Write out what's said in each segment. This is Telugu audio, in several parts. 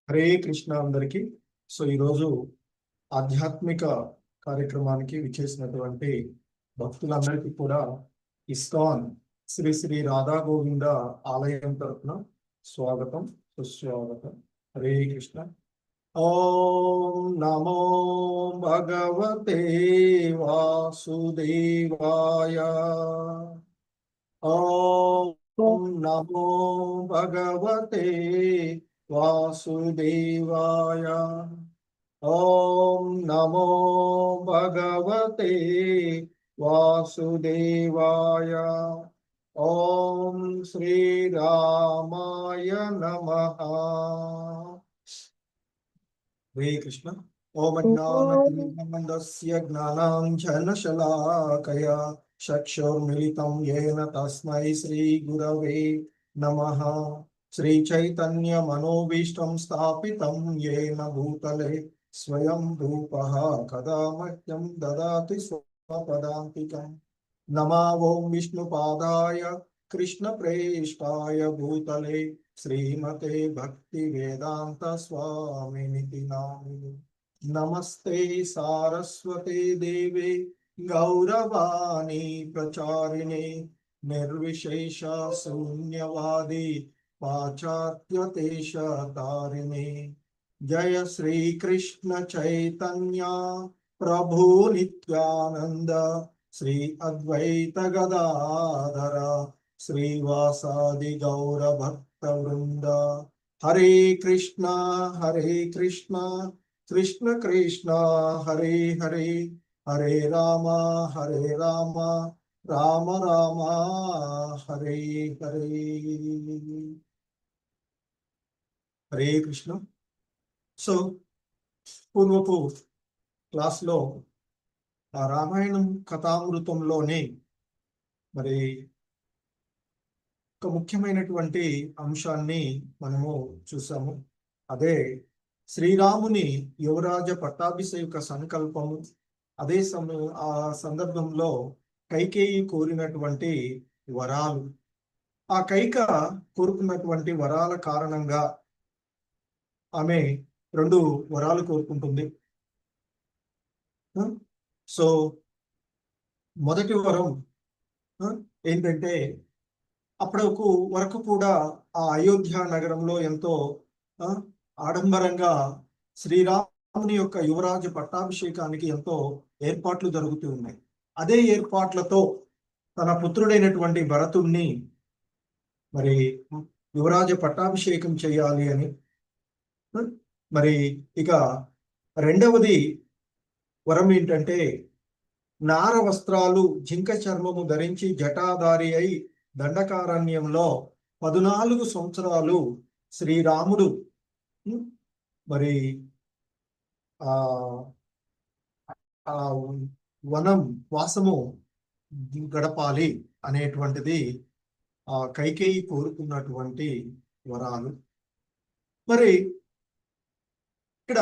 హరే కృష్ణ అందరికీ. ఈరోజు ఆధ్యాత్మిక కార్యక్రమానికి విచ్చేసినటువంటి భక్తులందరికీ కూడా ఇస్కాన్ శ్రీ శ్రీ రాధా గోవింద ఆలయం తరఫున స్వాగతం, సుస్వాగతం. హరే కృష్ణ. ఓం నమో భగవతే వాసుదేవాయ. ఓం నమో భగవతే వాసుదేవాయ. ఓం నమో భగవతే వాసుదేవాయ. ఓం శ్రీరామాయ నమః. హరే కృష్ణ. ఓం జ్ఞానతిమిరమిందస్య జ్ఞానాంజనశలాకయా చక్షుర్మిలితం యేన తస్మై శ్రీ గురవే నమః. శ్రీ చైతన్య మనోభీష్టం స్థాపితం యేన భూతలే స్వయం రూపః కదా మహ్యం దదాతి స్వపదాంతికం. నమో ఓం విష్ణుపాదాయ కృష్ణ ప్రేష్టాయ భూతలే శ్రీమతే భక్తి వేదాంత స్వామినితి నామిని. నమస్తే సారస్వతే దేవే గౌరవాణి ప్రచారిణే నిర్విశేష శూన్యవాది పాశ్చాత్యదేశ తారిణే. జయ శ్రీ కృష్ణ చైతన్య ప్రభు నిత్యానంద శ్రీ అద్వైత గదాధర శ్రీవాసాది గౌర భక్త వృంద. హరే కృష్ణ కృష్ణ కృష్ణ హరే హరే, హరే రామ రామ రామ హరే హరే. హరే కృష్ణ. పూర్వపు క్లాస్లో ఆ రామాయణం కథామృతంలోనే మరి ఒక ముఖ్యమైనటువంటి అంశాన్ని మనము చూసాము. అదే శ్రీరాముని యువరాజ పట్టాభిషేక సంకల్పము. అదే ఆ సందర్భంలో కైకేయి కోరినటువంటి వరాలు, ఆ కైక కోరుకున్నటువంటి వరాల కారణంగా ఆమె 2 వరాలు కోరుకుంటుంది. మొదటి వరం ఏంటంటే, అప్పటి వరకు కూడా ఆ అయోధ్య నగరంలో ఎంతో ఆడంబరంగా శ్రీరాముని యొక్క యువరాజ పట్టాభిషేకానికి ఎంతో ఏర్పాట్లు జరుగుతూ ఉన్నాయి. అదే ఏర్పాట్లతో తన పుత్రుడైనటువంటి భరతుణ్ణి మరి యువరాజ పట్టాభిషేకం చేయాలి అని. మరి ఇక రెండవది వరం ఏంటంటే, నార వస్త్రాలు జింక చర్మము ధరించి జటాధారి అయి దండకారణ్యంలో 14 సంవత్సరాలు శ్రీరాముడు మరి ఆ వనం వాసము గడపాలి అనేటువంటిది ఆ కైకేయి కోరుకున్నటువంటి వరాలు. మరి ఇక్కడ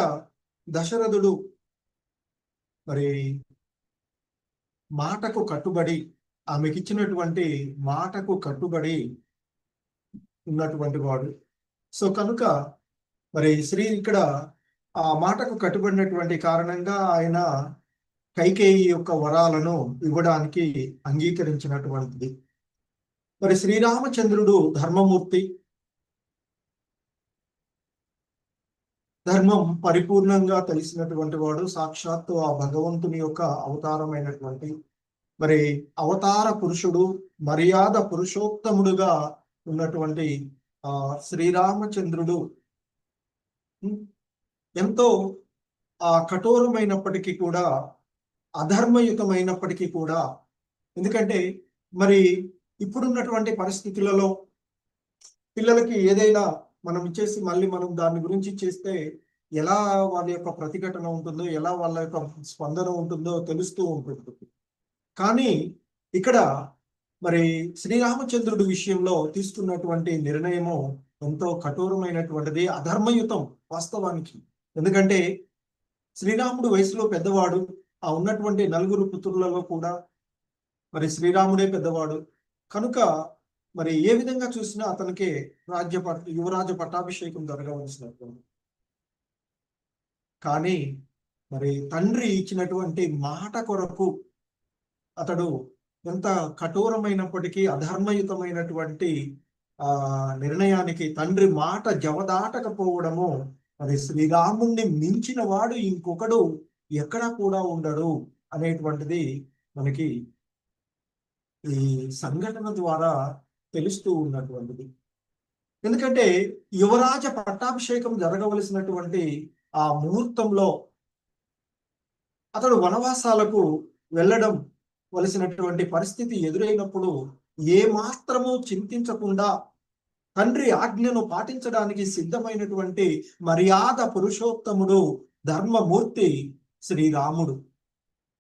దశరథుడు మరి మాటకు కట్టుబడి, ఆమెకి ఇచ్చినటువంటి మాటకు కట్టుబడి ఉన్నటువంటి వాడు. కనుక మరి ఇక్కడ ఆ మాటకు కట్టుబడినటువంటి కారణంగా ఆయన కైకేయి యొక్క వరాలను ఇవ్వడానికి అంగీకరించినటువంటిది. మరి శ్రీరామచంద్రుడు ధర్మమూర్తి, ధర్మం పరిపూర్ణంగా తెలిసినటువంటి వాడు, సాక్షాత్తు ఆ భగవంతుని యొక్క అవతారమైనటువంటి మరి అవతార పురుషుడు, మర్యాద పురుషోత్తముడుగా ఉన్నటువంటి ఆ శ్రీరామచంద్రుడు ఎంతో కఠోరమైనప్పటికీ కూడా, అధర్మయుతమైనప్పటికీ కూడా, ఎందుకంటే మరి ఇప్పుడున్నటువంటి పరిస్థితులలో పిల్లలకి ఏదైనా మనం ఇచ్చేసి మళ్ళీ మనం దాని గురించి చేస్తే ఎలా వాళ్ళ యొక్క ప్రతిఘటన ఉంటుందో, ఎలా వాళ్ళ యొక్క స్పందన ఉంటుందో తెలుస్తూ ఉంటుంది. కానీ ఇక్కడ మరి శ్రీరామచంద్రుడి విషయంలో తీసుకున్నటువంటి నిర్ణయము ఎంతో కఠోరమైనటువంటిది, అధర్మయుతం వాస్తవానికి. ఎందుకంటే శ్రీరాముడు వయసులో పెద్దవాడు, ఆ ఉన్నటువంటి 4 పుత్రులలో కూడా మరి శ్రీరాముడే పెద్దవాడు కనుక మరి ఏ విధంగా చూసినా అతనికి యువరాజ పట్టాభిషేకం జరగవలసినటువంటి. కానీ మరి తండ్రి ఇచ్చినటువంటి మాట కొరకు అతడు ఎంత కఠోరమైనప్పటికీ అధర్మయుతమైనటువంటి నిర్ణయానికి తండ్రి మాట జవదాటకపోవడము, మరి శ్రీరాముణ్ణి మించిన వాడు ఇంకొకడు ఎక్కడా కూడా ఉండడు అనేటువంటిది మనకి ఈ సంఘటన ద్వారా తెలుస్తూ ఉన్నటువంటిది. ఎందుకంటే యువరాజ పట్టాభిషేకం జరగవలసినటువంటి ఆ ముహూర్తంలో అతడు వనవాసాలకు వెళ్ళడం వలసినటువంటి పరిస్థితి ఎదురైనప్పుడు ఏ మాత్రము చింతించకుండా తండ్రి ఆజ్ఞను పాటించడానికి సిద్ధమైనటువంటి మర్యాద పురుషోత్తముడు, ధర్మమూర్తి శ్రీరాముడు.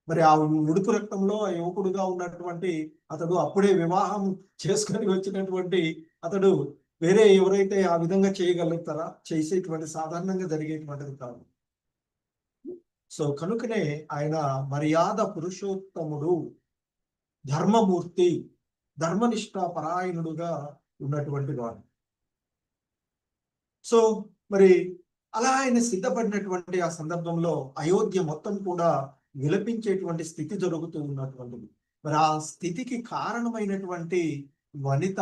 మరి ఆ ఉడుకు రక్తంలో ఆ యువకుడుగా ఉన్నటువంటి అతడు, అప్పుడే వివాహం చేసుకొని వచ్చినటువంటి అతడు వేరే ఎవరైతే ఆ విధంగా చేయగలుగుతారా? చేసేటువంటి సాధారణంగా జరిగేటువంటిది కాదు. సో కనుకనే ఆయన మర్యాద పురుషోత్తముడు, ధర్మమూర్తి, ధర్మనిష్ట పరాయణుడుగా ఉన్నటువంటి వాడు. సో మరి అలా ఆయన సిద్ధపడినటువంటి ఆ సందర్భంలో అయోధ్య మొత్తం కూడా విలపించేటువంటి స్థితి జరుగుతూ ఉన్నటువంటిది. మరి ఆ స్థితికి కారణమైనటువంటి వనిత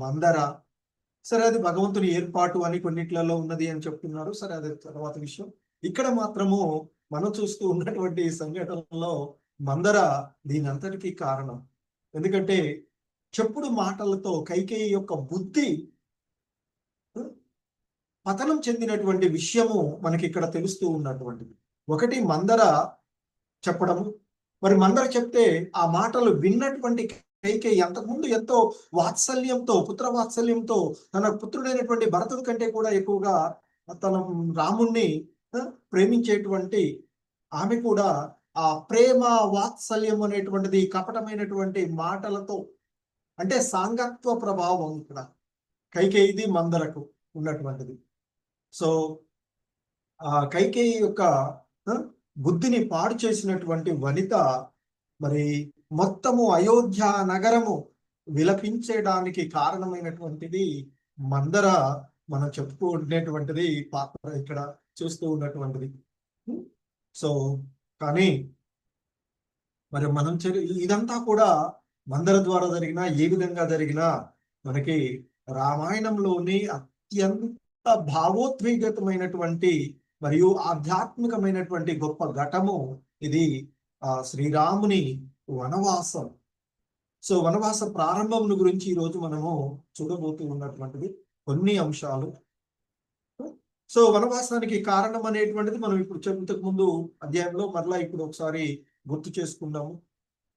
మందర. సరే, అది భగవంతుని ఏర్పాటు అని కొన్నిట్లలో ఉన్నది అని చెప్తున్నారు. సరే, అది తర్వాత విషయం. ఇక్కడ మాత్రము మనం చూస్తూ ఉన్నటువంటి సంఘటనలో మందర దీని అంతటికీ కారణం. ఎందుకంటే చెప్పుడు మాటలతో కైకేయి యొక్క బుద్ధి పతనం చెందినటువంటి విషయము మనకి ఇక్కడ తెలుస్తూ ఉన్నటువంటిది. ఒకటి మందర చెప్పడము, మరి మందర చెప్తే ఆ మాటలు విన్నటువంటి కైకేయి అంతకుముందు ఎంతో వాత్సల్యంతో, పుత్ర వాత్సల్యంతో తన పుత్రుడైనటువంటి భరతుడి కంటే కూడా ఎక్కువగా తన రాముణ్ణి ప్రేమించేటువంటి ఆమె కూడా ఆ ప్రేమ వాత్సల్యం అనేటువంటిది కపటమైనటువంటి మాటలతో, అంటే సాంగత్వ ప్రభావం ఇక్కడ కైకేయిది మందరకు ఉన్నటువంటిది. సో ఆ కైకేయి యొక్క బుద్ధిని పాడు చేసినటువంటి వనిత మరి మొత్తము అయోధ్య నగరము విలపించడానికి కారణమైనటువంటిది మందర. మనం చెప్పుకునేటువంటిది పాత్ర ఇక్కడ చూస్తూ ఉన్నటువంటిది. సో కానీ మరి మనం ఇదంతా కూడా మందర ద్వారా జరిగినా, ఏ విధంగా జరిగినా మనకి రామాయణంలోని అత్యంత భావోద్వేగమైనటువంటి మరియు ఆధ్యాత్మికమైనటువంటి గొప్ప ఘటము ఇది. శ్రీరాముని వనవాసం. సో వనవాస ప్రారంభం గురించి ఈరోజు మనము చూడబోతూ ఉన్నటువంటిది కొన్ని అంశాలు. సో వనవాసానికి కారణం అనేటువంటిది మనం ఇప్పుడు ఇంతకు ముందు అధ్యాయంలో మరలా ఇప్పుడు ఒకసారి గుర్తు చేసుకుందాము.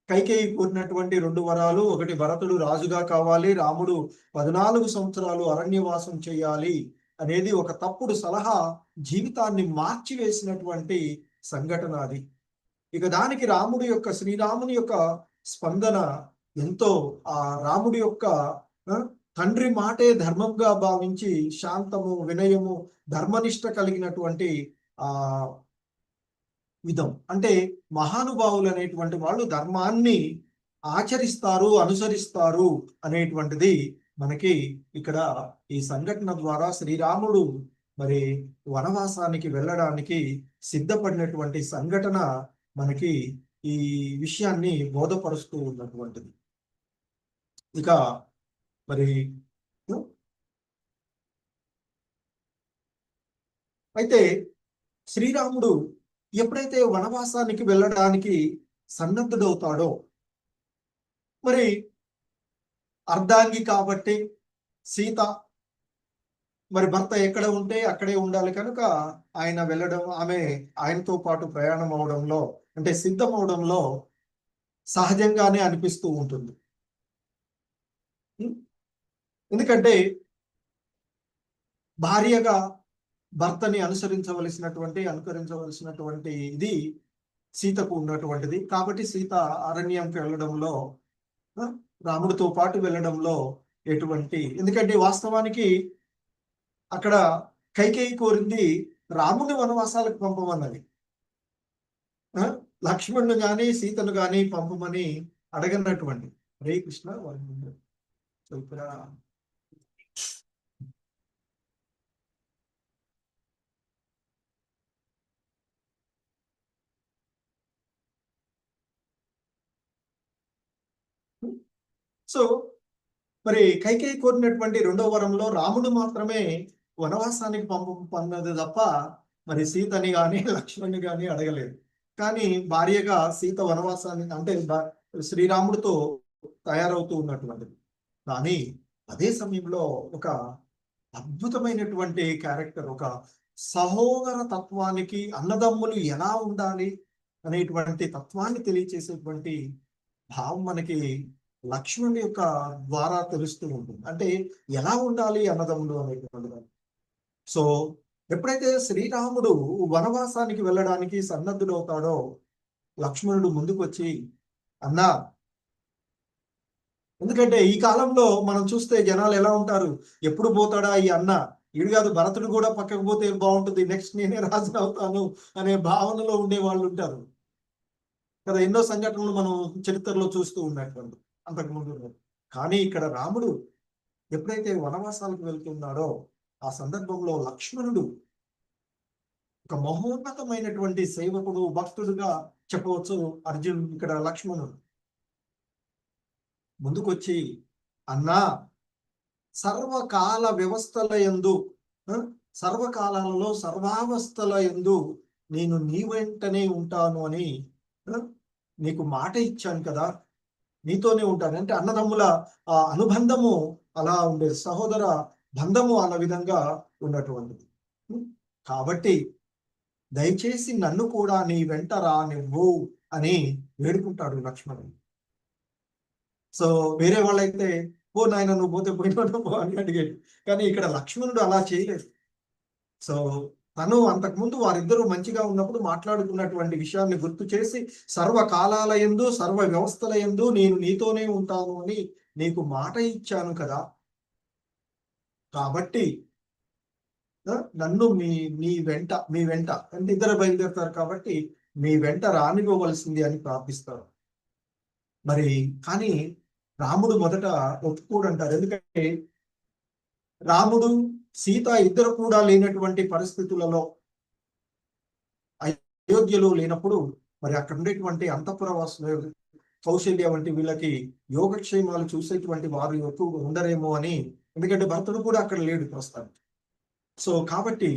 కైకేయి కోరినటువంటి 2 వరాలు, ఒకటి భరతుడు రాజుగా కావాలి, రాముడు 14 సంవత్సరాలు అరణ్యవాసం చేయాలి అనేది ఒక తప్పుడు సలహా జీవితాన్ని మార్చివేసినటువంటి సంఘటన అది. ఇక దానికి శ్రీరాముని యొక్క స్పందన ఎంతో, ఆ రాముడి యొక్క తండ్రి మాటే ధర్మంగా భావించి శాంతము, వినయము, ధర్మనిష్ట కలిగినటువంటి విధం. అంటే మహానుభావులు అనేటువంటి వాళ్ళు ధర్మాన్ని ఆచరిస్తారు, అనుసరిస్తారు అనేటువంటిది మనకి ఇక్కడ ఈ సంఘటన ద్వారా శ్రీరాముడు మరి వనవాసానికి వెళ్ళడానికి సిద్ధపడినటువంటి సంఘటన మనకి ఈ విషయాన్ని బోధపరుస్తూ ఉన్నటువంటిది. ఇక మరి అయితే శ్రీరాముడు ఎప్పుడైతే వనవాసానికి వెళ్ళడానికి సన్నద్ధుడవుతాడో, మరి అర్ధాంగి కాబట్టి సీత మరి భర్త ఎక్కడ ఉంటే అక్కడే ఉండాలి కనుక ఆయన వెళ్ళడం, ఆమె ఆయనతో పాటు ప్రయాణం అవడంలో, అంటే సిద్ధం అవడంలో సహజంగానే అనిపిస్తూ ఉంటుంది. ఎందుకంటే భార్యగా భర్తని అనుకరించవలసినటువంటి ఇది సీతకు ఉన్నటువంటిది. కాబట్టి సీత అరణ్యంకి వెళ్ళడంలో, రాముడితో పాటు వెళ్ళడంలో ఎందుకంటే వాస్తవానికి అక్కడ కైకేయి కోరింది రాముని వనవాసాలకు పంపమన్నది. లక్ష్మణుని గాని సీతను గాని పంపమని అడగనటువంటి. హరే కృష్ణ. సో మరి కైకేయి కోరినటువంటి రెండవ వరంలో రాముడు మాత్రమే వనవాసానికి పన్నది తప్ప మరి సీతని గాని లక్ష్మణ్ని గాని అడగలేదు. కానీ భార్యగా సీత వనవాసాన్ని అంటే శ్రీరాముడితో తయారవుతూ ఉన్నటువంటిది. కానీ అదే సమయంలో ఒక అద్భుతమైనటువంటి క్యారెక్టర్, ఒక సహోదర తత్వానికి, అన్నదమ్ములు ఎలా ఉండాలి అనేటువంటి తత్వాన్ని తెలియచేసేటువంటి భావం మనకి లక్ష్మణుడి యొక్క ద్వారా తెలుస్తూ ఉంటుంది. అంటే ఎలా ఉండాలి అన్నదమ్ములు అనేటువంటిది. సో ఎప్పుడైతే శ్రీరాముడు వనవాసానికి వెళ్ళడానికి సన్నద్ధుడవుతాడో లక్ష్మణుడు ముందుకు వచ్చి, అన్నా, ఎందుకంటే ఈ కాలంలో మనం చూస్తే జనాలు ఎలా ఉంటారు, ఎప్పుడు పోతాడా ఈ అన్న, ఈడు కాదు భరతుడు కూడా పక్కకు పోతే బాగుంటుంది, నెక్స్ట్ నేనే రాజుని అవుతాను అనే భావనలో ఉండే వాళ్ళు ఉంటారు కదా. ఎన్నో సంఘటనలు మనం చరిత్రలో చూస్తూ ఉన్నటువంటి అంతకుముందు. కానీ ఇక్కడ రాముడు ఎప్పుడైతే వనవాసాలకు వెళ్తున్నాడో ఆ సందర్భంలో లక్ష్మణుడు ఒక మహోన్నతమైనటువంటి సేవకుడు, భక్తుడుగా చెప్పవచ్చు. అర్జునుడు ఇక్కడ లక్ష్మణుడు ముందుకొచ్చి, అన్నా, సర్వకాల వ్యవస్థల యందు, సర్వకాలాలలో సర్వావస్థల యందు నేను నీ వెంటనే ఉంటాను అని నీకు మాట ఇచ్చాను కదా, నీతోనే ఉంటాను. అంటే అన్నదమ్ముల ఆ అనుబంధము అలా ఉండేది, సహోదర బంధము అన్న విధంగా ఉన్నటువంటిది. కాబట్టి దయచేసి నన్ను కూడా నీ వెంట రానివ్వు అని వేడుకుంటాడు లక్ష్మణుడు. సో వేరే వాళ్ళైతే, ఓ నాయన నువ్వు పోతే పోయినా అని అడిగాడు. కానీ ఇక్కడ లక్ష్మణుడు అలా చేయలేదు. సో తను అంతకుముందు వారిద్దరూ మంచిగా ఉన్నప్పుడు మాట్లాడుకున్నటువంటి విషయాన్ని గుర్తు చేసి, సర్వకాలాల యందు సర్వ వ్యవస్థల యందు నేను నీతోనే ఉంటాను అని నీకు మాట ఇచ్చాను కదా, కాబట్టి నన్ను మీ వెంట అంటే ఇద్దరు బయలుదేరుతారు కాబట్టి మీ వెంట రానివ్వవలసింది అని ప్రార్థిస్తారు. మరి కానీ రాముడు మొదట ఒప్పుకోడంటారు. ఎందుకంటే రాముడు సీత ఇద్దరు కూడా లేనటువంటి పరిస్థితులలో, అయోధ్యలో లేనప్పుడు మరి అక్కడ ఉండేటువంటి అంతఃపురవాసులు కౌశల్య వంటి వీళ్ళకి యోగక్షేమాలు చూసేటువంటి వారు ఎక్కువగా ఉండరేమో అని, ఎందుకంటే భర్తడు కూడా అక్కడ లేడు ప్రస్తుతం. సో కాబట్టి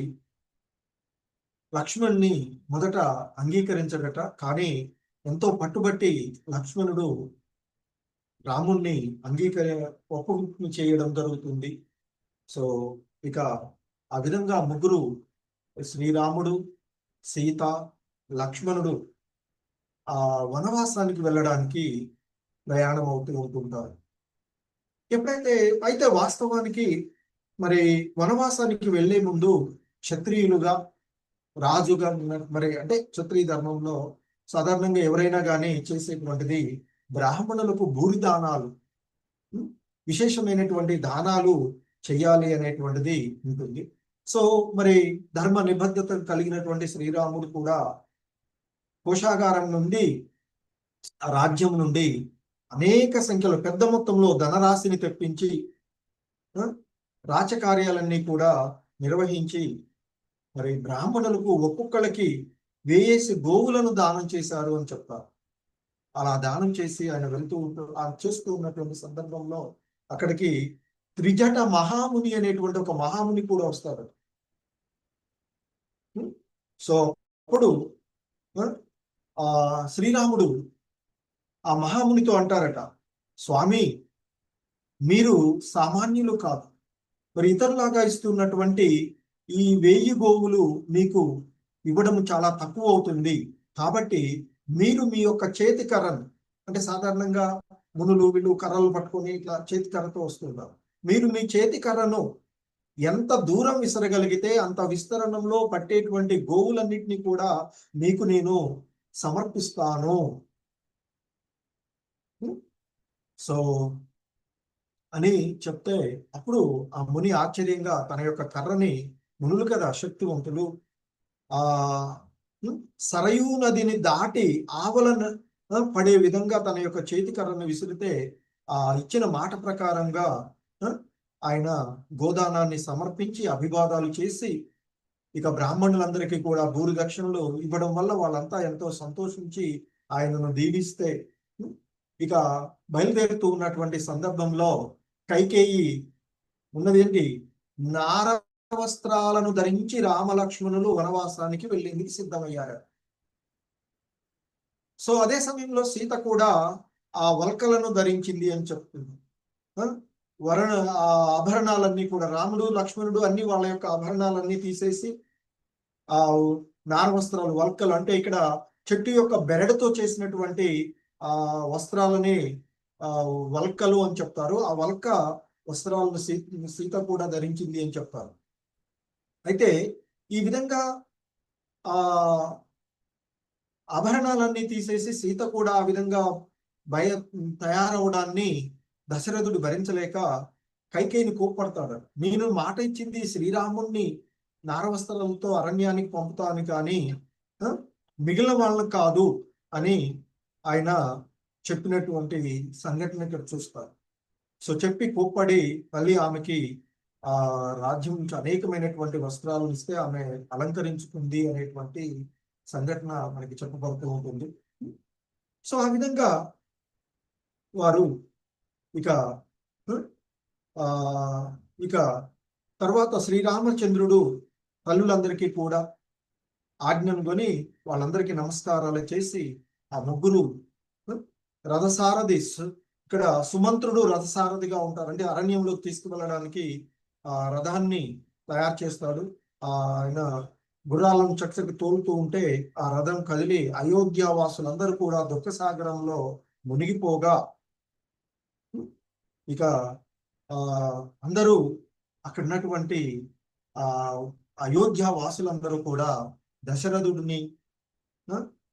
లక్ష్మణ్ణి మొదట అంగీకరించగట, కానీ ఎంతో పట్టుబట్టి లక్ష్మణుడు రాముణ్ణి ఒప్పు చేయడం జరుగుతుంది. సో ఇక ఆ విధంగా ముగ్గురు, శ్రీరాముడు, సీత, లక్ష్మణుడు ఆ వనవాసానికి వెళ్ళడానికి ప్రయాణం అవుతూ ఉంటుంటారు. అయితే వాస్తవానికి మరి వనవాసానికి వెళ్లే ముందు క్షత్రియులుగా, రాజుగా మరి అంటే క్షత్రియ ధర్మంలో సాధారణంగా ఎవరైనా కానీ చేసేటువంటిది బ్రాహ్మణులకు భూరి దానాలు, విశేషమైనటువంటి దానాలు చెయ్యాలి అనేటువంటిది ఉంటుంది. సో మరి ధర్మ నిబద్ధత కలిగినటువంటి శ్రీరాముడు కూడా కోశాగారం నుండి, రాజ్యం నుండి అనేక సంఖ్యలో పెద్ద మొత్తంలో ధనరాశిని తెప్పించి రాజకార్యాలన్నీ కూడా నిర్వహించి మరి బ్రాహ్మణులకు ఒక్కొక్కళ్ళకి 1000 గోవులను దానం చేశారు అని చెప్తారు. అలా దానం చేసి ఆయన చేస్తూ ఉన్నటువంటి సందర్భంలో అక్కడికి త్రిజట మహాముని అనేటువంటి ఒక మహాముని కూడా వస్తాడు. సో అప్పుడు శ్రీరాముడు ఆ మహామునితో అంటారట, స్వామి, మీరు సామాన్యులు కాదు, మరి ఇతరులాగా ఇస్తున్నటువంటి ఈ 1000 గోవులు మీకు ఇవ్వడం చాలా తక్కువ అవుతుంది. కాబట్టి మీరు మీ యొక్క చేతి కర్రను, అంటే సాధారణంగా మునులు వీళ్ళు కర్రలు పట్టుకొని ఇట్లా చేతి కర్రతో వస్తున్నారు, మీరు మీ చేతి కర్రను ఎంత దూరం విసరగలిగితే అంత విస్తరణంలో పట్టేటువంటి గోవులన్నింటినీ కూడా మీకు నేను సమర్పిస్తాను. సో అని చెప్తే అప్పుడు ఆ ముని ఆశ్చర్యంగా తన యొక్క కర్రని, మునులు కదా శక్తివంతులు, ఆ సరయూ నదిని దాటి ఆవలను పడే విధంగా తన యొక్క చేతి కర్రను విసిరితే ఆ ఇచ్చిన మాట ప్రకారంగా ఆయన గోదానాన్ని సమర్పించి అభివాదాలు చేసి ఇక బ్రాహ్మణులందరికీ కూడా భూరి దక్షిణలు ఇవ్వడం వల్ల వాళ్ళంతా ఎంతో సంతోషించి ఆయనను దీవిస్తే ఇక బయలుదేరుతూ ఉన్నటువంటి సందర్భంలో కైకేయి ఉన్నది ఏంటి, నార వస్త్రాలను ధరించి రామలక్ష్మణులు వనవాసానికి వెళ్ళేందుకు సిద్ధమయ్యారు. సో అదే సమయంలో సీత కూడా ఆ వల్కలను ధరించింది అని చెప్తుంది. వరణ ఆ ఆభరణాలన్నీ కూడా రాముడు లక్ష్మణుడు అన్ని వాళ్ళ యొక్క ఆభరణాలన్నీ తీసేసి ఆ నార వస్త్రాలు వల్కలు అంటే ఇక్కడ చెట్టు యొక్క బెరడుతో చేసినటువంటి ఆ వస్త్రాలని వల్కలు అని చెప్తారు. ఆ వల్క వస్త్రాలను సీత కూడా ధరించింది అని చెప్తారు. అయితే ఈ విధంగా ఆ ఆభరణాలన్నీ తీసేసి సీత కూడా ఆ విధంగా తయారవడాన్ని దశరథుడు భరించలేక కైకేయిని కోప్పడతాడు. నేను మాట ఇచ్చింది శ్రీరాముణ్ణి నారవస్త్రాలతో అరణ్యానికి పంపుతాను కానీ మిగిలిన వాళ్ళకు కాదు అని ఆయన చెప్పినటువంటి సంఘటన ఇక్కడ చూస్తారు. సో చెప్పి కోప్పడి మళ్ళీ ఆమెకి ఆ రాజ్యం నుంచి అనేకమైనటువంటి వస్త్రాలను ఇస్తే ఆమె అలంకరించుకుంది అనేటువంటి సంఘటన మనకి చెప్పబడుతూ ఉంటుంది. సో ఆ విధంగా వారు ఇక ఇక తర్వాత శ్రీరామచంద్రుడు తల్లులందరికీ కూడా ఆజ్ఞను కొని వాళ్ళందరికీ నమస్కారాలు చేసి ఆ ముగ్గురు రథసారథి, ఇక్కడ సుమంత్రుడు రథసారథిగా ఉంటారు. అంటే అరణ్యంలోకి తీసుకువెళ్ళడానికి ఆ రథాన్ని తయారు చేస్తాడు. ఆయన గుర్రాలను చక్కగా తోలుతూ ఉంటే ఆ రథం కదిలి అయోధ్య వాసులందరూ కూడా దుఃఖసాగరంలో మునిగిపోగా ఇక అందరూ అక్కడ ఉన్నటువంటి అయోధ్య వాసులందరూ కూడా దశరథుడిని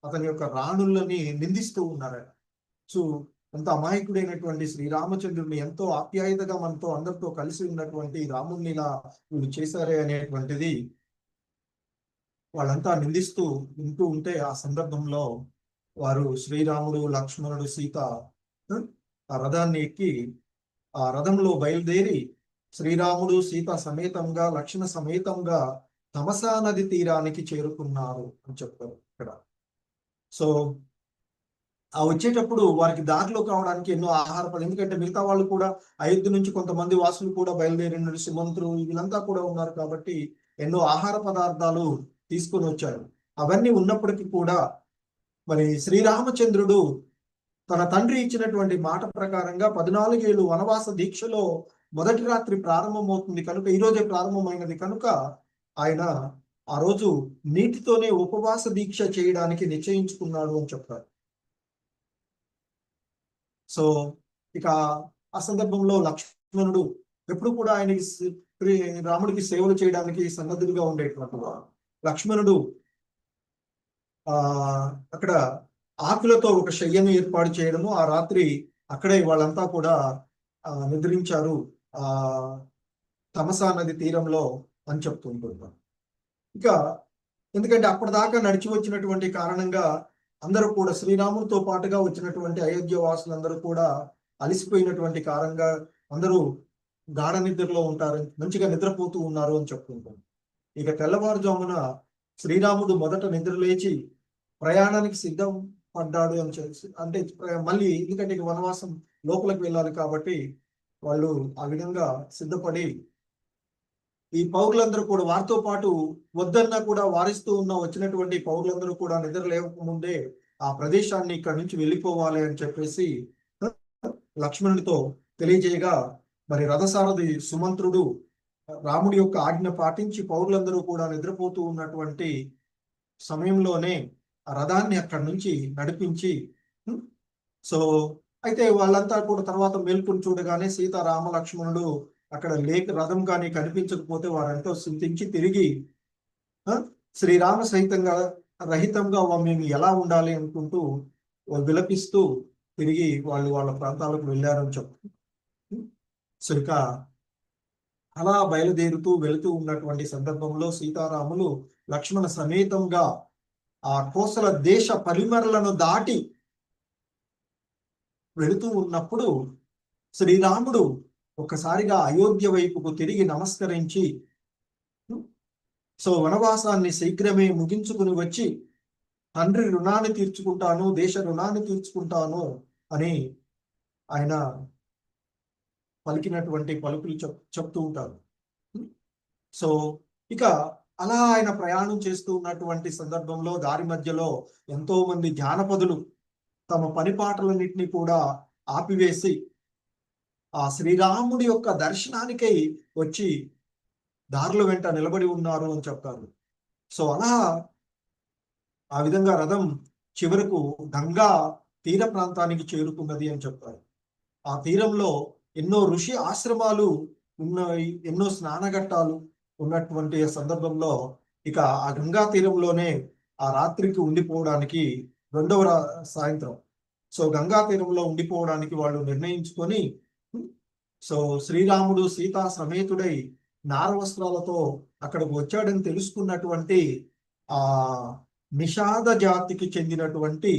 అతని యొక్క రాణులని నిందిస్తూ ఉన్నారు. సో అంత అమాయకుడైనటువంటి శ్రీరామచంద్రుడిని ఎంతో ఆప్యాయతగా మనతో అందరితో కలిసి ఉన్నటువంటి రాముడిని ఇలా వీళ్ళు చేశారే అనేటువంటిది వాళ్ళంతా నిందిస్తూ వింటూ ఉంటే ఆ సందర్భంలో వారు శ్రీరాముడు లక్ష్మణుడు సీత ఆ రథాన్ని ఎక్కి ఆ రథంలో బయలుదేరి శ్రీరాముడు సీత సమేతంగా లక్ష్మణ సమేతంగా తమసా నది తీరానికి చేరుకున్నారు అని చెప్తారు ఇక్కడ. సో ఆ వచ్చేటప్పుడు వారికి దారిలో కావడానికి ఎన్నో ఆహార పదార్థాలు, ఎందుకంటే మిగతా వాళ్ళు కూడా అయోధ్య నుంచి కొంతమంది వాసులు కూడా బయలుదేరిన సుమంత్రులు వీళ్ళంతా కూడా ఉన్నారు కాబట్టి ఎన్నో ఆహార పదార్థాలు తీసుకొని వచ్చారు. అవన్నీ ఉన్నప్పటికీ కూడా మరి శ్రీరామచంద్రుడు తన తండ్రి ఇచ్చినటువంటి మాట ప్రకారంగా 14 ఏళ్ళు వనవాస దీక్షలో మొదటి రాత్రి ప్రారంభమవుతుంది కనుక ఈ రోజే ప్రారంభమైనది కనుక ఆయన ఆ రోజు నీటితోనే ఉపవాస దీక్ష చేయడానికి నిశ్చయించుకున్నాడు అని చెప్తారు. సో ఇక ఆ సందర్భంలో లక్ష్మణుడు ఎప్పుడు కూడా ఆయనకి రాముడికి సేవలు చేయడానికి సన్నద్ధుడిగా ఉండేటువంటి లక్ష్మణుడు అక్కడ ఆకులతో ఒక శయ్యను ఏర్పాటు చేయడము, ఆ రాత్రి అక్కడే వాళ్ళంతా కూడా నిద్రించారు ఆ తమసా నది తీరంలో అని చెప్తుంటారు. ఇక ఎందుకంటే అప్పటిదాకా నడిచి వచ్చినటువంటి కారణంగా అందరూ కూడా శ్రీరాముడితో పాటుగా వచ్చినటువంటి అయోధ్య వాసులందరూ కూడా అలసిపోయినటువంటి కారణంగా అందరూ గాఢ నిద్రలో ఉంటారు, మంచిగా నిద్రపోతూ ఉన్నారు అని చెప్తుంటారు. ఇక తెల్లవారుజామున శ్రీరాముడు మొదట నిద్ర లేచి ప్రయాణానికి సిద్ధం పడ్డాడు అని చెప్పి, అంటే మళ్ళీ ఎందుకంటే ఇక వనవాసం లోపలికి వెళ్ళాలి కాబట్టి వాళ్ళు ఆ విధంగా సిద్ధపడి ఈ పౌరులందరూ కూడా వారితో పాటు వద్దన్నా కూడా వారిస్తూ ఉన్న వచ్చినటువంటి పౌరులందరూ కూడా నిద్ర లేకముందే ఆ ప్రదేశాన్ని ఇక్కడ నుంచి వెళ్ళిపోవాలి అని చెప్పేసి లక్ష్మణుడితో తెలియజేయగా మరి రథసారథి సుమంత్రుడు రాముడి యొక్క ఆజ్ఞ పాటించి పౌరులందరూ కూడా నిద్రపోతూ ఉన్నటువంటి సమయంలోనే ఆ రథాన్ని అక్కడి నుంచి నడిపించి సో అయితే వాళ్ళంతా కూడా తర్వాత మేల్కొని చూడగానే సీత రామ లక్ష్మణుడు అక్కడ రథం కానీ కనిపించకపోతే వారెంతో చింతించి తిరిగి శ్రీరామ సహితంగా రహితంగా మేము ఎలా ఉండాలి అనుకుంటూ విలపిస్తూ తిరిగి వాళ్ళు వాళ్ళ ప్రాంతాలకు వెళ్ళారని చెప్తూ సో ఇక అలా బయలుదేరుతూ వెళుతూ ఉన్నటువంటి సందర్భంలో సీతారాములు లక్ష్మణ సమేతంగా ఆ కోసల దేశ పరిమరలను దాటి వెళుతూ ఉన్నప్పుడు శ్రీరాముడు ఒక్కసారిగా అయోధ్య వైపుకు తిరిగి నమస్కరించి సో వనవాసాన్ని శీఘ్రమే ముగించుకుని వచ్చి తండ్రి రుణాన్ని తీర్చుకుంటాను, దేశ రుణాన్ని తీర్చుకుంటాను అని ఆయన పలికినటువంటి పలుకులు చెప్తూ ఉంటారు. సో ఇక అలా ఆయన ప్రయాణం చేస్తూ ఉన్నటువంటి సందర్భంలో దారి మధ్యలో ఎంతో మంది జానపదులు తమ పనిపాటలన్నింటినీ కూడా ఆపివేసి ఆ శ్రీరాముడి యొక్క దర్శనానికై వచ్చి దారుల వెంట నిలబడి ఉన్నారు అని చెప్తారు. సో అలా ఆ విధంగా రథం చివరకు గంగా తీర ప్రాంతానికి చేరుకున్నది అని చెప్తారు. ఆ తీరంలో ఎన్నో ఋషి ఆశ్రమాలు ఉన్నాయి, ఎన్నో స్నానఘట్టాలు ఉన్నటువంటి సందర్భంలో ఇక ఆ గంగా తీరంలోనే ఆ రాత్రికి ఉండిపోవడానికి రెండవ సాయంత్రం సో గంగా తీరంలో ఉండిపోవడానికి వాళ్ళు నిర్ణయించుకొని సో శ్రీరాముడు సీతా సమేతుడై నార వస్త్రాలతో అక్కడికి వచ్చాడని తెలుసుకున్నటువంటి ఆ నిషాద జాతికి చెందినటువంటి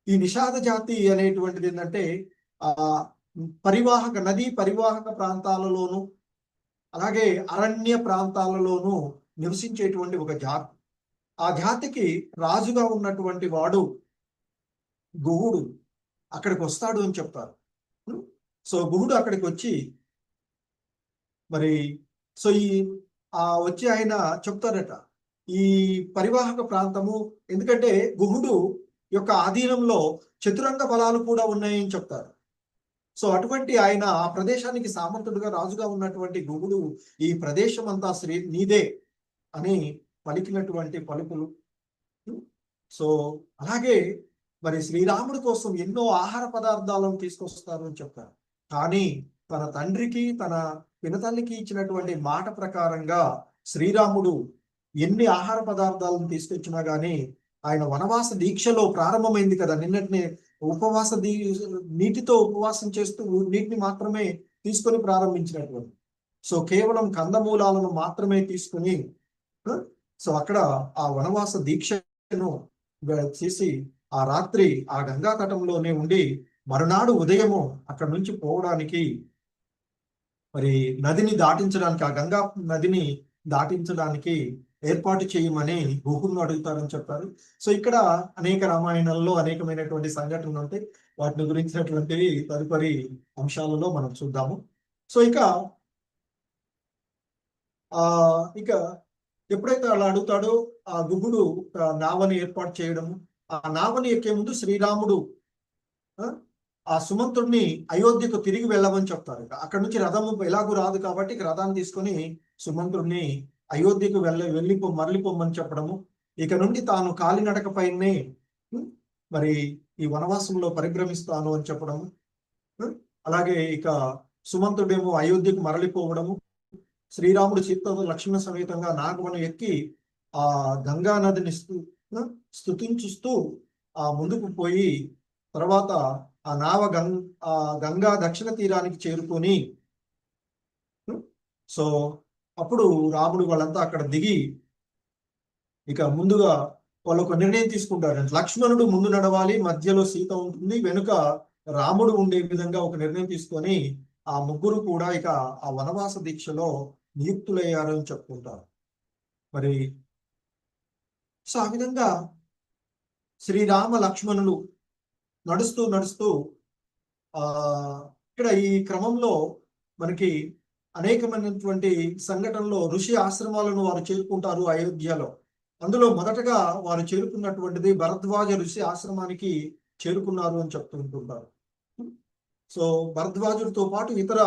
ఈ నిషాద జాతి అనేటువంటిది ఏంటంటే ఆ పరివాహక నదీ పరివాహక ప్రాంతాలలోను అలాగే అరణ్య ప్రాంతాలలోనూ నివసించేటువంటి ఒక జాతి. ఆ జాతికి రాజుగా ఉన్నటువంటి వాడు గుహుడు అక్కడికి వస్తాడు అని చెప్తారు. సో గుహుడు అక్కడికి వచ్చి మరి సో వచ్చి ఆయన చెప్తారట ఈ పరివాహక ప్రాంతము, ఎందుకంటే గుహుడు యొక్క ఆధీనంలో చతురంగ బలాలు కూడా ఉన్నాయని చెప్తారు. సో అటువంటి ఆయన ఆ ప్రదేశానికి సామంతుడుగా రాజుగా ఉన్నటువంటి గుహుడు ఈ ప్రదేశం అంతా నీదే అని పలికినటువంటి పలుకులు. సో అలాగే మరి శ్రీరాముడి కోసం ఎన్నో ఆహార పదార్థాలను తీసుకొస్తారు అని చెప్తారు. కానీ తన తండ్రికి తన పినతల్లికి ఇచ్చినటువంటి మాట ప్రకారంగా శ్రీరాముడు ఎన్ని ఆహార పదార్థాలను తీసుకొచ్చినా గానీ ఆయన వనవాస దీక్షలో ప్రారంభమైంది కదా, నిన్నటినే నీటితో ఉపవాసం చేస్తూ నీటిని మాత్రమే తీసుకొని ప్రారంభించినటువంటి సో కేవలం కందమూలాలను మాత్రమే తీసుకుని సో అక్కడ ఆ వనవాస దీక్షను చేసి ఆ రాత్రి ఆ గంగా తటంలోనే ఉండి మరునాడు ఉదయము అక్కడ నుంచి పోవడానికి మరి నదిని దాటించడానికి ఆ గంగా నదిని దాటించడానికి ఏర్పాటు చేయమని గుహుడును అడుగుతారని చెప్పారు. సో ఇక్కడ అనేక రామాయణాల్లో అనేకమైనటువంటి సంఘటనలు ఉంటాయి. వాటిని గురించినటువంటివి తదుపరి అంశాలలో మనం చూద్దాము. సో ఇక ఎప్పుడైతే అలా అడుగుతాడో ఆ గుహుడు నావని ఏర్పాటు చేయడము, ఆ నావని ఎక్కే ముందు శ్రీరాముడు ఆ సుమంతుడిని అయోధ్యకు తిరిగి వెళ్ళమని చెప్తారు. అక్కడ నుంచి రథము ఎలాగూ రాదు కాబట్టి రథాన్ని తీసుకొని సుమంతుడిని అయోధ్యకు మరలిపోమని చెప్పడము, ఇక నుండి తాను కాలినడక పైనే మరి ఈ వనవాసంలో పరిభ్రమిస్తాను అని చెప్పడము, అలాగే ఇక సుమంతుడేమో అయోధ్యకు మరలిపోవడము, శ్రీరాముడు సీత లక్ష్మణ సమేతంగా నాగవనం ఎక్కి ఆ గంగా నదిని స్తుతించుస్తూ ఆ ముందుకు పోయి తర్వాత ఆ నావ గంగా దక్షిణ తీరానికి చేరుకొని సో అప్పుడు రాముడు వాళ్ళంతా అక్కడ దిగి ఇక ముందుగా వాళ్ళు ఒక నిర్ణయం తీసుకుంటారు. లక్ష్మణుడు ముందు నడవాలి, మధ్యలో సీత ఉంటుంది, వెనుక రాముడు ఉండే విధంగా ఒక నిర్ణయం తీసుకొని ఆ ముగ్గురు కూడా ఇక ఆ వనవాస దీక్షలో నియుక్తులయ్యారని చెప్పుకుంటారు. మరి సో ఆ విధంగా శ్రీరామ లక్ష్మణులు నడుస్తూ నడుస్తూ ఇక్కడ ఈ క్రమంలో మనకి అనేకమైనటువంటి సంఘటనలో ఋషి ఆశ్రమాలను వారు చేరుకుంటారు అయోధ్యలో. అందులో మొదటగా వారు చేరుకున్నటువంటిది భరద్వాజ ఋషి ఆశ్రమానికి చేరుకున్నారు అని చెప్తుంటుంటారు. సో భరద్వాజుడితో పాటు ఇతర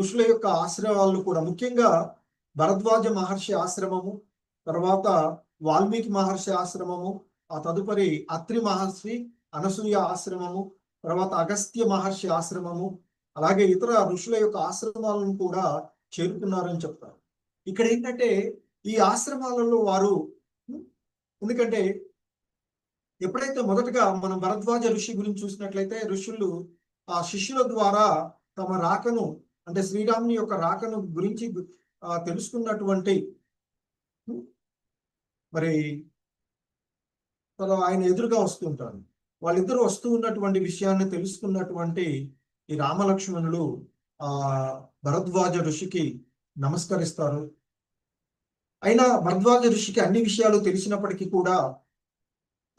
ఋషుల యొక్క ఆశ్రమాలను కూడా, ముఖ్యంగా భరద్వాజ మహర్షి ఆశ్రమము, తర్వాత వాల్మీకి మహర్షి ఆశ్రమము, ఆ తదుపరి అత్రి మహర్షి అనసూయ ఆశ్రమము, తర్వాత అగస్త్య మహర్షి ఆశ్రమము, అలాగే ఇతర ఋషుల యొక్క ఆశ్రమాలను కూడా చేరుకున్నారని చెప్తారు. ఇక్కడ ఏంటంటే ఈ ఆశ్రమాలలో వారు, ఎందుకంటే ఎప్పుడైతే మొదటగా మనం భరద్వాజ ఋషి గురించి చూసినట్లయితే ఋషులు ఆ శిష్యుల ద్వారా తమ రాకను, అంటే శ్రీరాముని యొక్క రాకను గురించి తెలుసుకున్నటువంటి మరి ఆయన ఎదురుగా వస్తుంటారు. వాళ్ళిద్దరూ వస్తూ ఉన్నటువంటి విషయాన్ని తెలుసుకున్నటువంటి ఈ రామలక్ష్మణులు ఆ భరద్వాజ ఋషికి నమస్కరిస్తారు. అయినా భరద్వాజ ఋషికి అన్ని విషయాలు తెలిసినప్పటికీ కూడా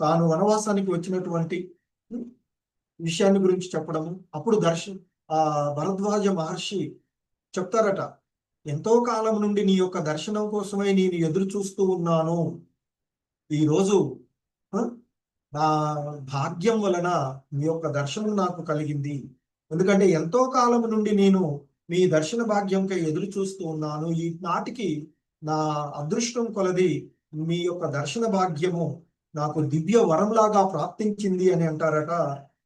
తాను వనవాసానికి వచ్చినటువంటి విషయాన్ని గురించి చెప్పడము. అప్పుడు భరద్వాజ మహర్షి చెప్తారట, ఎంతో కాలం నుండి నీ యొక్క దర్శనం కోసమై నేను ఎదురు చూస్తూ ఉన్నాను. ఈరోజు నా భాగ్యం వలన మీ యొక్క దర్శనం నాకు కలిగింది. ఎందుకంటే ఎంతో కాలం నుండి నేను మీ దర్శన భాగ్యంకై ఎదురు చూస్తూ ఉన్నాను. ఈ నాటికి నా అదృష్టం కొలది మీ యొక్క దర్శన భాగ్యము నాకు దివ్య వరంలాగా ప్రాప్తించింది అని అంటారట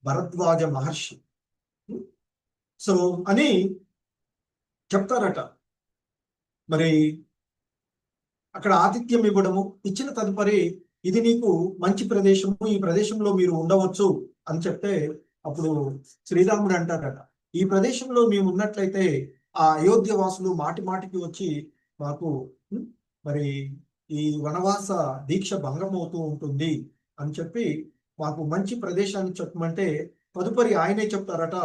భరద్వాజ మహర్షి. సో అని చెప్తారట. మరి అక్కడ ఆతిథ్యం ఇవ్వడము, ఇచ్చిన తదుపరి ఇది నీకు మంచి ప్రదేశము, ఈ ప్రదేశంలో మీరు ఉండవచ్చు అని చెప్తే అప్పుడు శ్రీరాముడు అంటారట, ఈ ప్రదేశంలో మేము ఉన్నట్లయితే ఆ అయోధ్య వాసులు మాటి మాటికి వచ్చి మాకు మరి ఈ వనవాస దీక్ష భంగం అవుతూ ఉంటుంది అని చెప్పి మాకు మంచి ప్రదేశాన్ని చెప్పమంటే తదుపరి ఆయనే చెప్తారట,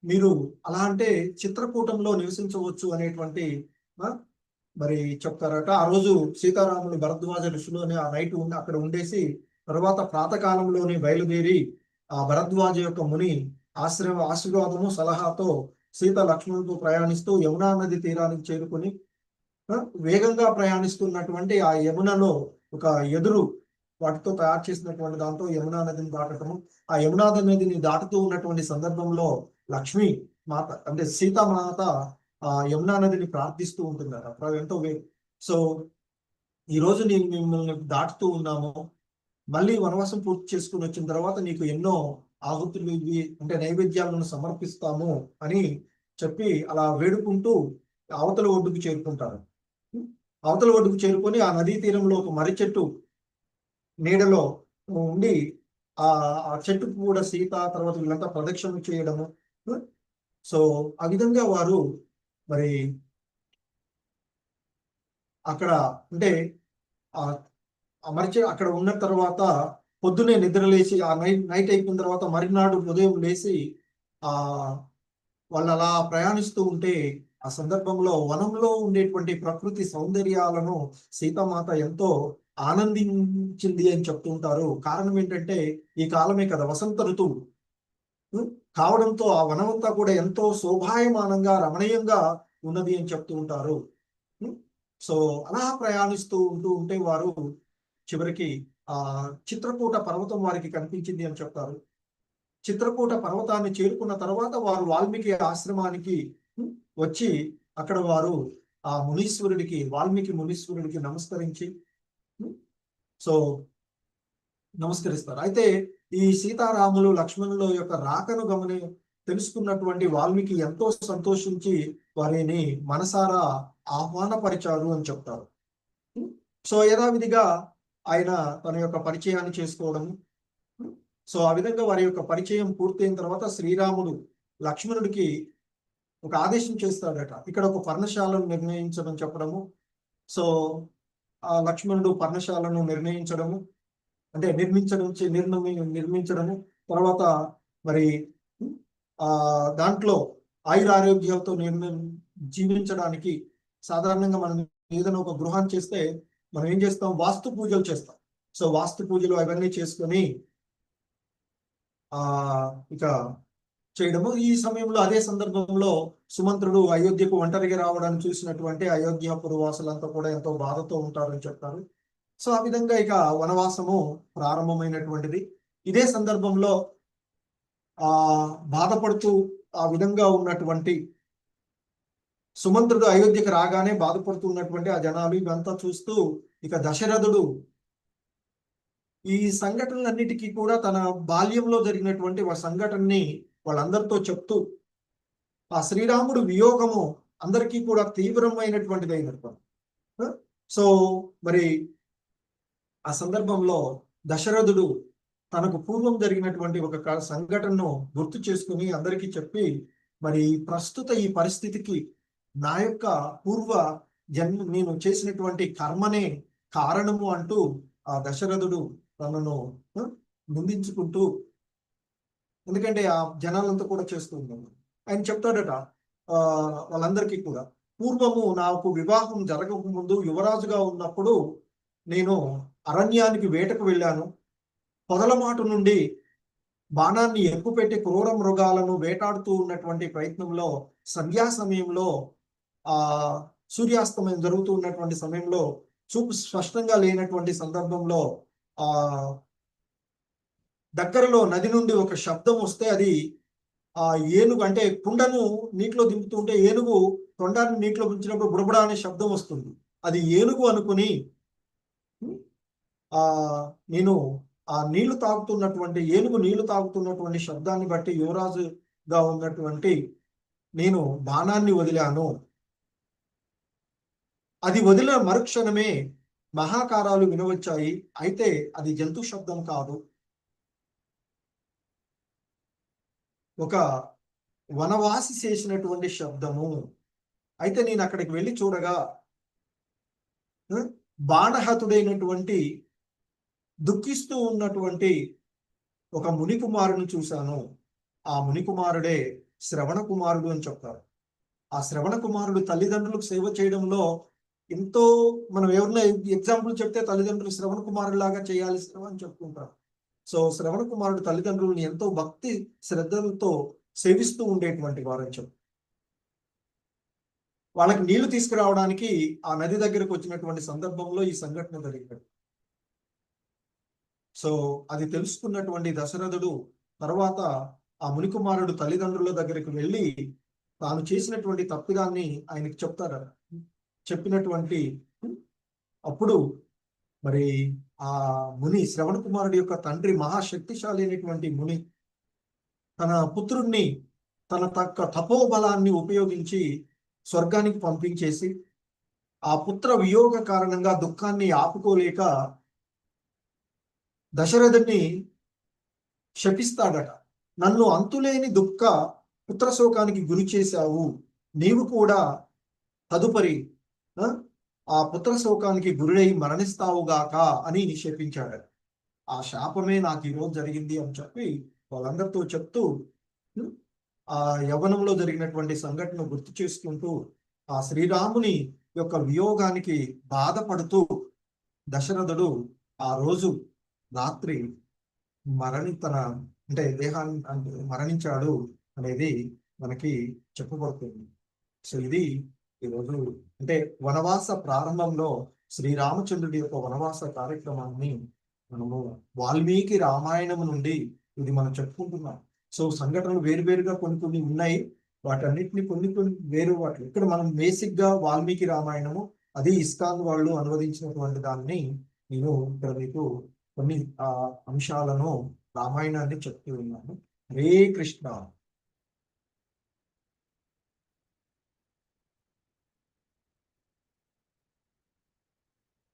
మీరు అలా అంటే చిత్రకూటంలో నివసించవచ్చు అనేటువంటి మరి చెప్తారట. ఆ రోజు సీతారాములు భరద్వాజ ఋషులు అని ఆ నైట్ అక్కడ ఉండేసి తర్వాత ప్రాతకాలంలోనే బయలుదేరి ఆ భరద్వాజ యొక్క ముని ఆశీర్వాదము సలహాతో సీత లక్ష్మణులతో ప్రయాణిస్తూ యమునా నది తీరానికి చేరుకుని వేగంగా ప్రయాణిస్తున్నటువంటి ఆ యమునలో ఒక ఎదురు వాటితో తయారు చేసినటువంటి దాంతో యమునా నదిని దాటటము, ఆ యమునా నదిని దాటుతూ ఉన్నటువంటి సందర్భంలో లక్ష్మి మాత అంటే సీతామాత ఆ యమునా నదిని ప్రార్థిస్తూ ఉంటుందట ఎంతో సో ఈరోజు నేను మిమ్మల్ని దాటుతూ ఉన్నాము, మళ్ళీ వనవాసం పూర్తి చేసుకుని వచ్చిన తర్వాత నీకు ఎన్నో ఆహుతులు ఇవి అంటే నైవేద్యాలను సమర్పిస్తాము అని చెప్పి అలా వేడుకుంటూ అవతల ఒడ్డుకు చేరుకుంటారు. అవతల ఒడ్డుకు చేరుకొని ఆ నదీ తీరంలో ఒక మర్రి చెట్టు నీడలో ఉండి ఆ చెట్టుకు కూడా సీత తర్వాత వీళ్ళంతా ప్రదక్షిణ చేయడము. సో ఆ విధంగా వారు మరి అక్కడ అంటే మరిచి అక్కడ ఉన్న తర్వాత పొద్దునే నిద్ర లేచి ఆ నైట్ అయిపోయిన తర్వాత మరినాడు ఉదయం లేచి వాళ్ళు అలా ప్రయాణిస్తూ ఉంటే ఆ సందర్భంలో వనంలో ఉండేటువంటి ప్రకృతి సౌందర్యాలను సీతామాత ఎంతో ఆనందించింది అని చెప్తూ ఉంటారు. కారణం ఏంటంటే ఈ కాలమే కదా వసంత ఋతువు కావడంతో ఆ వనమంతా కూడా ఎంతో శోభాయమానంగా రమణీయంగా ఉన్నది అని చెప్తూ ఉంటారు. సో అలా ప్రయాణిస్తూ ఉంటే వారు చివరికి ఆ చిత్రకూట పర్వతం వారికి కనిపించింది అని చెప్తారు. చిత్రకూట పర్వతాన్ని చేరుకున్న తర్వాత వారు వాల్మీకి ఆశ్రమానికి వచ్చి అక్కడ వారు ఆ వాల్మీకి మునీశ్వరుడికి నమస్కరించి సో నమస్కరిస్తారు. అయితే ఈ సీతారాములు లక్ష్మణుల యొక్క రాకను తెలుసుకున్నటువంటి వాల్మీకి ఎంతో సంతోషించి వారిని మనసారా ఆహ్వానపరిచారు అని చెప్తారు. సో యథావిధిగా ఆయన తన యొక్క పరిచయాన్ని చేసుకోవడము. సో ఆ విధంగా వారి యొక్క పరిచయం పూర్తయిన తర్వాత శ్రీరాముడు లక్ష్మణుడికి ఒక ఆదేశం చేస్తాడట, ఇక్కడ ఒక పర్ణశాలను నిర్ణయించడం చెప్పడము. సో ఆ లక్ష్మణుడు పర్ణశాలను నిర్ణయించడము అంటే నిర్మించడము తర్వాత మరి దాంట్లో ఆయురారోగ్యాలతో జీవించడానికి సాధారణంగా మనం ఏదైనా ఒక గృహాన్ని చేస్తే మనం ఏం చేస్తాం, వాస్తు పూజలు చేస్తాం. సో వాస్తు పూజలు అవన్నీ చేసుకొని ఇక చేయడము. ఈ సమయంలో అదే సందర్భంలో సుమంత్రుడు అయోధ్యకు ఒంటరిగా రావడాన్ని చూసినటువంటి అయోధ్య పురవాసులంతా కూడా ఎంతో బాధతో ఉంటారని చెప్తారు. సో ఆ విధంగా ఇక వనవాసము ప్రారంభమైనటువంటిది. ఇదే సందర్భంలో బాధపడుతూ ఆ విధంగా ఉన్నటువంటి సుమంత్రుడు అయోధ్యకు రాగానే బాధపడుతున్నటువంటి ఆ జనాలు ఇవంతా చూస్తూ ఇక దశరథుడు ఈ సంఘటనలన్నిటికీ కూడా తన బాల్యంలో జరిగినటువంటి సంఘటనని వాళ్ళందరితో చెప్తూ ఆ శ్రీరాముడు వియోగము అందరికీ కూడా తీవ్రమైనటువంటిది అయినటువంటి సో మరి ఆ సందర్భంలో దశరథుడు తనకు పూర్వం జరిగినటువంటి ఒక సంఘటనను గుర్తు చేసుకుని అందరికీ చెప్పి మరి ప్రస్తుత ఈ పరిస్థితికి నా యొక్క పూర్వ నేను చేసినటువంటి కర్మనే కారణము అంటూ ఆ దశరథుడు తనను నిందించుకుంటూ, ఎందుకంటే ఆ జనాలంతా కూడా చేస్తూ ఉన్నాడు. ఆయన చెప్తాడట వాళ్ళందరికీ కూడా, పూర్వము నాకు వివాహం జరగక ముందు యువరాజుగా ఉన్నప్పుడు నేను అరణ్యానికి వేటకు వెళ్ళాను. పొదలమాటు నుండి బాణాన్ని ఎక్కుపెట్టి క్రూర మృగాలను వేటాడుతూ ఉన్నటువంటి ప్రయత్నంలో సంధ్యా సమయంలో ఆ సూర్యాస్తమయం జరుగుతూ ఉన్నటువంటి సమయంలో చూపు స్పష్టంగా లేనటువంటి సందర్భంలో ఆ దగ్గరలో నది నుండి ఒక శబ్దం వస్తే అది ఆ ఏనుగు అంటే కుండను నీటిలో దింపుతుంటే ఏనుగు తొండాన్ని నీటిలో ఉంచినప్పుడు బుడబుడ అనే శబ్దం వస్తుంది. అది ఏనుగు అనుకుని ఆ నేను ఆ నీళ్లు తాగుతున్నటువంటి ఏనుగు నీళ్లు తాగుతున్నటువంటి శబ్దాన్ని బట్టి యువరాజుగా ఉన్నటువంటి నేను బాణాన్ని వదిలాను. అది వదిలిన మరుక్షణమే మహాకారాలు వినవచ్చాయి. అయితే అది జంతు శబ్దం కాదు, ఒక వనవాసి చేసినటువంటి శబ్దము. అయితే నేను అక్కడికి వెళ్ళి చూడగా బాణహతుడైనటువంటి దుఃఖిస్తూ ఉన్నటువంటి ఒక ముని కుమారుని చూశాను. ఆ ముని కుమారుడే శ్రవణ కుమారుడు అని చెప్తారు. ఆ శ్రవణ కుమారుడు తల్లిదండ్రులకు సేవ చేయడంలో ఎంతో, మనం ఎవరైనా ఎగ్జాంపుల్ చెప్తే తల్లిదండ్రులు శ్రవణ కుమారుడు లాగా చేయాలి శ్రవణ అని చెప్పుకుంటారు. సో శ్రవణ కుమారుడు తల్లిదండ్రులను ఎంతో భక్తి శ్రద్ధలతో సేవిస్తూ ఉండేటువంటి వారని చెప్పు. వాళ్ళకి నీళ్లు తీసుకురావడానికి ఆ నది దగ్గరకు వచ్చినటువంటి సందర్భంలో ఈ సంఘటన జరిగింది. సో అది తెలుసుకున్నటువంటి దశరథుడు తర్వాత ఆ మునికుమారుడు తల్లిదండ్రుల దగ్గరికి వెళ్ళి తాను చేసినటువంటి తప్పిదాన్ని ఆయనకి చెప్తారు. చెప్పినటువంటి అప్పుడు మరి ఆ ముని శ్రవణ కుమారుడి యొక్క తండ్రి మహాశక్తిశాలి అయినటువంటి ముని తన పుత్రుణ్ణి తన తపోబలాన్ని ఉపయోగించి స్వర్గానికి పంపించేసి ఆ పుత్ర వియోగ కారణంగా దుఃఖాన్ని ఆపుకోలేక దశరథుని శపిస్తాడట. నన్ను అంతులేని దుఃఖ పుత్రశోకానికి గురి చేశావు, నీవు కూడా తదుపరి ఆ పుత్రశోకానికి గురై మరణిస్తావుగాక అని శపించాడు. ఆ శాపమే నాకు ఈరోజు జరిగింది అని చెప్పి వాళ్ళందరితో చెప్తూ ఆ యవ్వనంలో జరిగినటువంటి సంఘటన గుర్తు చేసుకుంటూ ఆ శ్రీరాముని యొక్క వియోగానికి బాధపడుతూ దశరథుడు ఆ రోజు రాత్రి అంటే దేహాన్ని మరణించాడు అనేది మనకి చెప్పబడుతుంది. సో ఇది ఈరోజు అంటే వనవాస ప్రారంభంలో శ్రీరామచంద్రుడి యొక్క వనవాస కార్యక్రమాన్ని మనము వాల్మీకి రామాయణం నుండి ఇది మనం చెప్పుకుంటున్నాం. సో సంఘటనలు వేరువేరుగా కొన్ని ఉన్నాయి, వాటన్నిటిని కొన్ని వేరు వాటి ఇక్కడ మనం బేసిక్ గా వాల్మీకి రామాయణము అది ఇస్కాన్ వాళ్ళు అనువదించినటువంటి దాన్ని నేను ఇక్కడ మీకు కొన్ని అంశాలను రామాయణాన్ని చెప్తూ ఉన్నాను. హరే కృష్ణ.